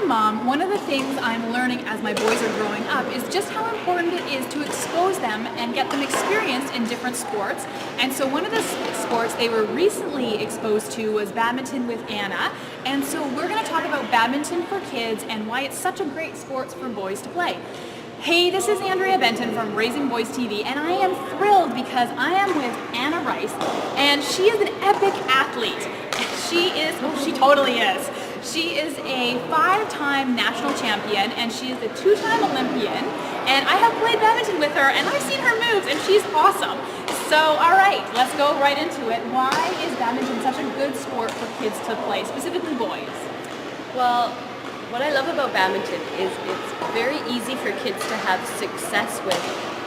a mom, one of the things I'm learning as my boys are growing up is just how important it is to expose them and get them experienced in different sports. And so one of the sports they were recently exposed to was badminton with Anna. And so we're going to talk about badminton for kids and why it's such a great sport for boys to play. Hey, this is Andrea Benton from Raisingboys.tv, and I am thrilled because I am with Anna Rice, and she is an epic athlete. She totally is. She is a 5-time national champion, and she is a 2-time Olympian, and I have played badminton with her, and I've seen her moves, and she's awesome. So, all right, let's go right into it. Why is badminton such a good sport for kids to play, specifically boys? Well, what I love about badminton is it's very easy for kids to have success with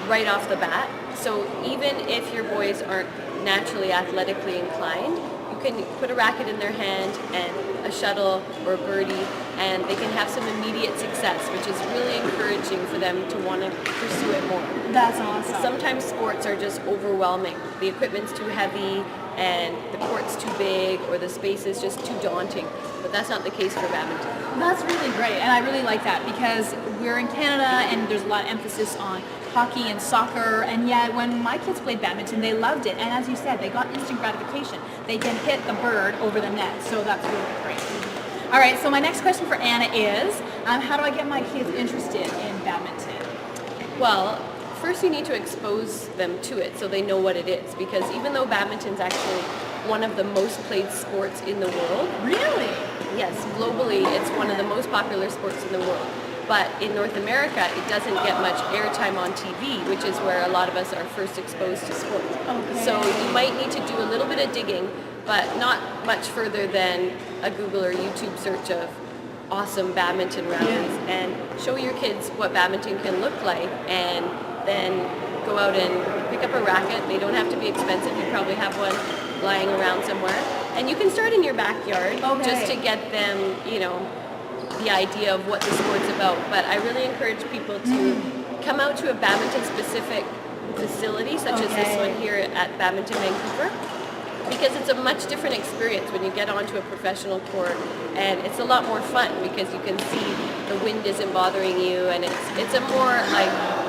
right off the bat. So even if your boys aren't naturally athletically inclined, you can put a racket in their hand and a shuttle or a birdie, and they can have some immediate success, which is really encouraging for them to want to pursue it more. That's awesome. Sometimes sports are just overwhelming. The equipment's too heavy and the court's too big or the space is just too daunting, but that's not the case for badminton. That's really great, and I really like that because we're in Canada and there's a lot of emphasis on hockey and soccer, and yet when my kids played badminton, they loved it, and as you said, they got instant gratification. They can hit the bird over the net, so that's really great. All right, so my next question for Anna is, how do I get my kids interested in badminton? Well, first you need to expose them to it so they know what it is, because even though badminton's actually one of the most played sports in the world. Really? Yes, globally it's one of the most popular sports in the world. But in North America, it doesn't get much airtime on TV, which is where a lot of us are first exposed to sport. Okay. So you might need to do a little bit of digging, but not much further than a Google or YouTube search of awesome badminton rallies, and show your kids what badminton can look like, and then go out and pick up a racket. They don't have to be expensive. You probably have one lying around somewhere. And you can start in your backyard just to get them, the idea of what the sport's about. But I really encourage people to come out to a badminton-specific facility, such as this one here at Badminton Vancouver, because it's a much different experience when you get onto a professional court, and it's a lot more fun because you can see the wind isn't bothering you, and it's a more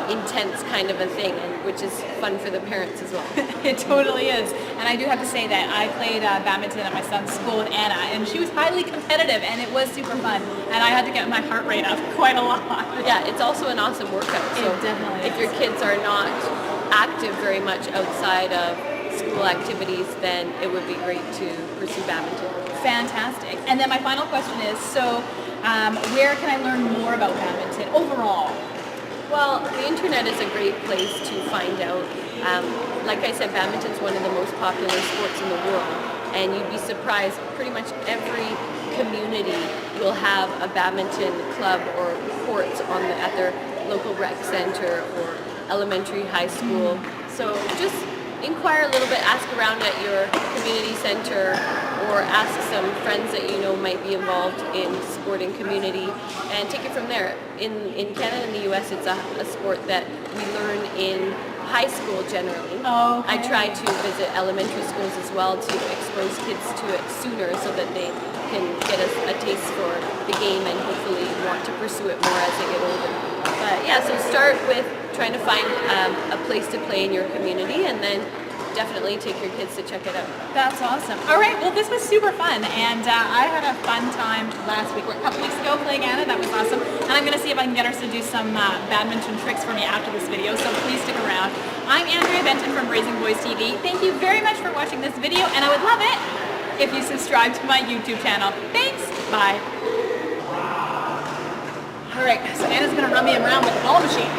intense kind of a thing, and which is fun for the parents as well. It totally is. And I do have to say that I played badminton at my son's school with Anna, and she was highly competitive, and it was super fun. And I had to get my heart rate up quite a lot. Yeah, it's also an awesome workout. So it definitely if your kids are not active very much outside of school activities, then it would be great to pursue badminton. Fantastic. And then my final question is, so where can I learn more about badminton overall? Well, the internet is a great place to find out. Like I said, badminton is one of the most popular sports in the world, and you'd be surprised, pretty much every community will have a badminton club or courts at their local rec center or elementary, high school. So just inquire a little bit, ask around at your community center, or ask some friends that you know might be involved in sporting community, and take it from there. In Canada and the US, it's a sport that we learn in high school generally. I try to visit elementary schools as well to expose kids to it sooner so that they can get a taste for the game and hopefully want to pursue it more as they get older. But yeah, so start with trying to find a place to play in your community, and then definitely take your kids to check it out. That's awesome. All right, well, this was super fun, and I had a fun time last week, or a couple weeks ago, playing Anna. That was awesome, and I'm going to see if I can get her to do some badminton tricks for me after this video, so please stick around. I'm Andrea Benton from Raisingboys.tv. Thank you very much for watching this video, and I would love it if you subscribe to my YouTube channel. Thanks. Bye. All right, so Anna's going to run me around with the ball machine.